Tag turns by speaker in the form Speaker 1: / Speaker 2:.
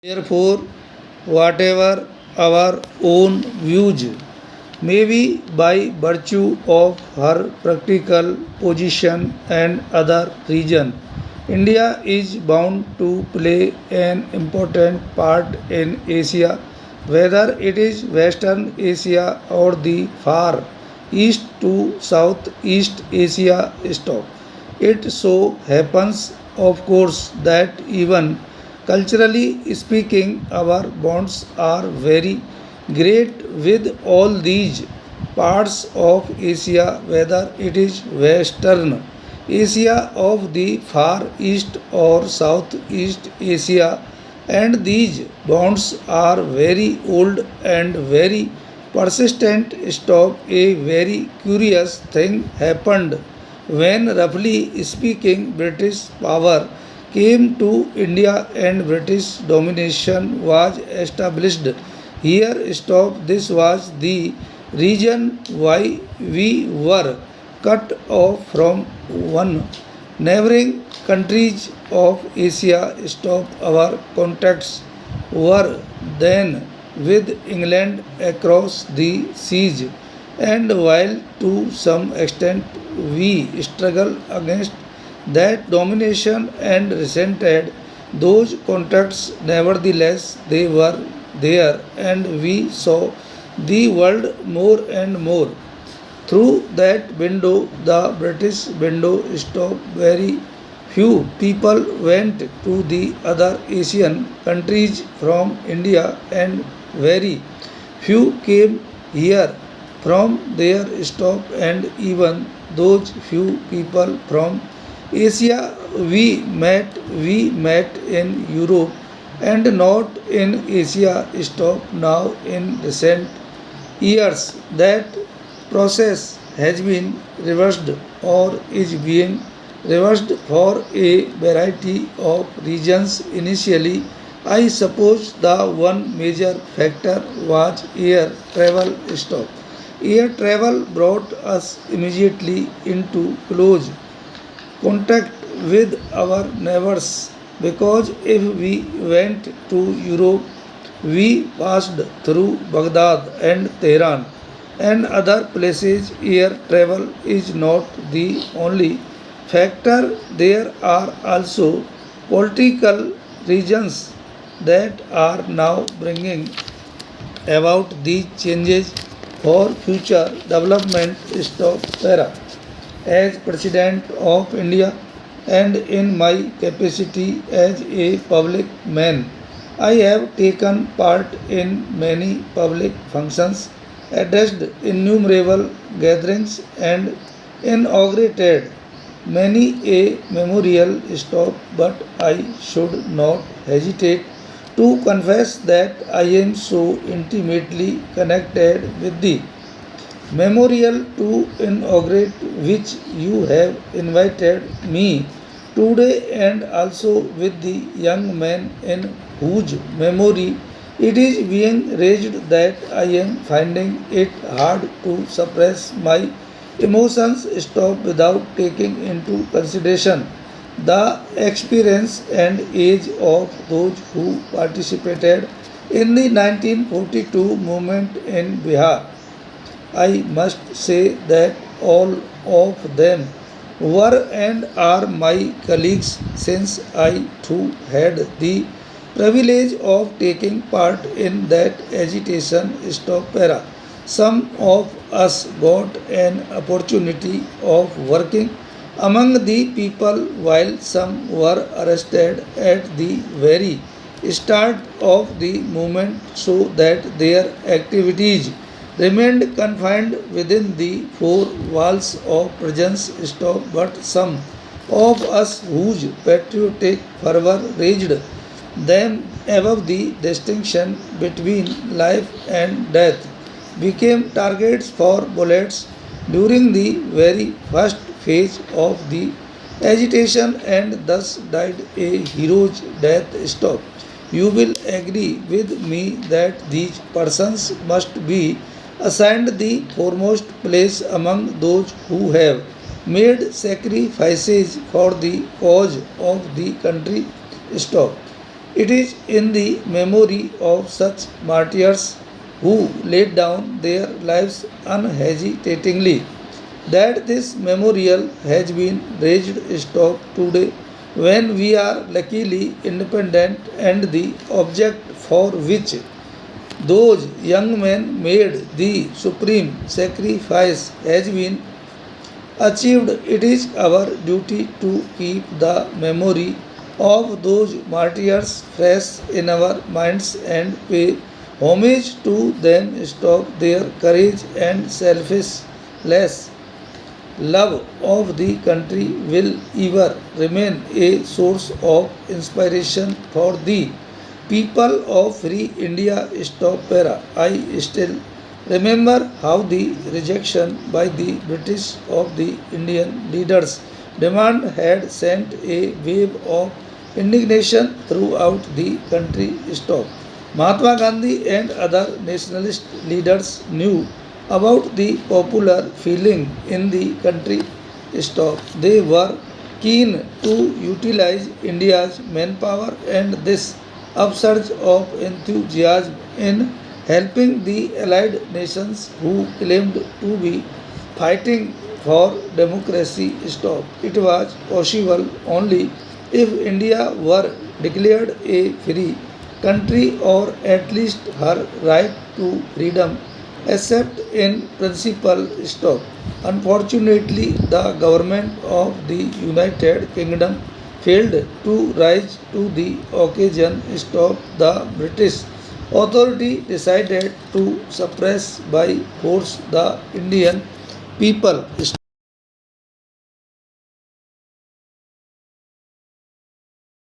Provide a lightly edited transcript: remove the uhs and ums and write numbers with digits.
Speaker 1: Therefore, whatever our own views may be by virtue of her practical position and other reason, India is bound to play an important part in Asia, whether it is Western Asia or the far East to Southeast Asia stop. It so happens, of course, that even culturally speaking, our bonds are very great with all these parts of Asia, whether it is Western Asia of the Far East or Southeast Asia, and these bonds are very old and very persistent. Stop, a very curious thing happened when, roughly speaking, British power came to India and British domination was established. Here, stop. This was the reason why we were cut off from one neighboring countries of Asia. Stop. Our contacts were then with England across the seas, and while to some extent we struggled against that domination and resented those contacts, nevertheless they were there, and we saw the world more and more through that window, the British window. Stop. Very few people went to the other Asian countries from India, and very few came here from their. Stop. And even those few people from Asia we met in Europe and not in Asia. Stop. Now in recent years that process has been reversed or is being reversed for a variety of reasons. Initially, I suppose the one major factor was air travel. Stop. Air travel brought us immediately into close contact with our neighbors, because if we went to Europe, we passed through Baghdad and Tehran and other places. Air travel is not the only factor, there are also political reasons that are now bringing about these changes for future development. Stop. Para. As President of India and in my capacity as a public man, I have taken part in many public functions, addressed innumerable gatherings, and inaugurated many a memorial. Stop. But I should not hesitate to confess that I am so intimately connected with the memorial to inaugurate, which you have invited me today, and also with the young man in whose memory it is being raised, that I am finding it hard to suppress my emotions. Stop. Without taking into consideration the experience and age of those who participated in the 1942 movement in Bihar, I must say that all of them were and are my colleagues, since I too had the privilege of taking part in that agitation. Stop. Para. Some of us got an opportunity of working among the people, while some were arrested at the very start of the movement, so that their activities remained confined within the four walls of prisons. Stop. But some of us whose patriotic fervor raised them above the distinction between life and death became targets for bullets during the very first phase of the agitation, and thus died a hero's death. Stop. You will agree with me that these persons must be assigned the foremost place among those who have made sacrifices for the cause of the country. Stop. It is in the memory of such martyrs who laid down their lives unhesitatingly that this memorial has been raised stop today when we are luckily independent and the object for which those young men made the supreme sacrifice has been achieved. It is our duty to keep the memory of those martyrs fresh in our minds and pay homage to them. Stop their courage and selfless love of the country will ever remain a source of inspiration for the people of free India. Stop para. I still remember how the rejection by the British of the Indian leaders' demand had sent a wave of indignation throughout the country. Stop. Mahatma Gandhi and other nationalist leaders knew about the popular feeling in the country. Stop. They were keen to utilize India's manpower and this upsurge of enthusiasm in helping the allied nations who claimed to be fighting for democracy. Stop. It was possible only if India were declared a free country or at least her right to freedom except in principle. Stop. Unfortunately, the government of the United Kingdom failed to rise to the occasion. Stop. The British authority decided to suppress by force the Indian people.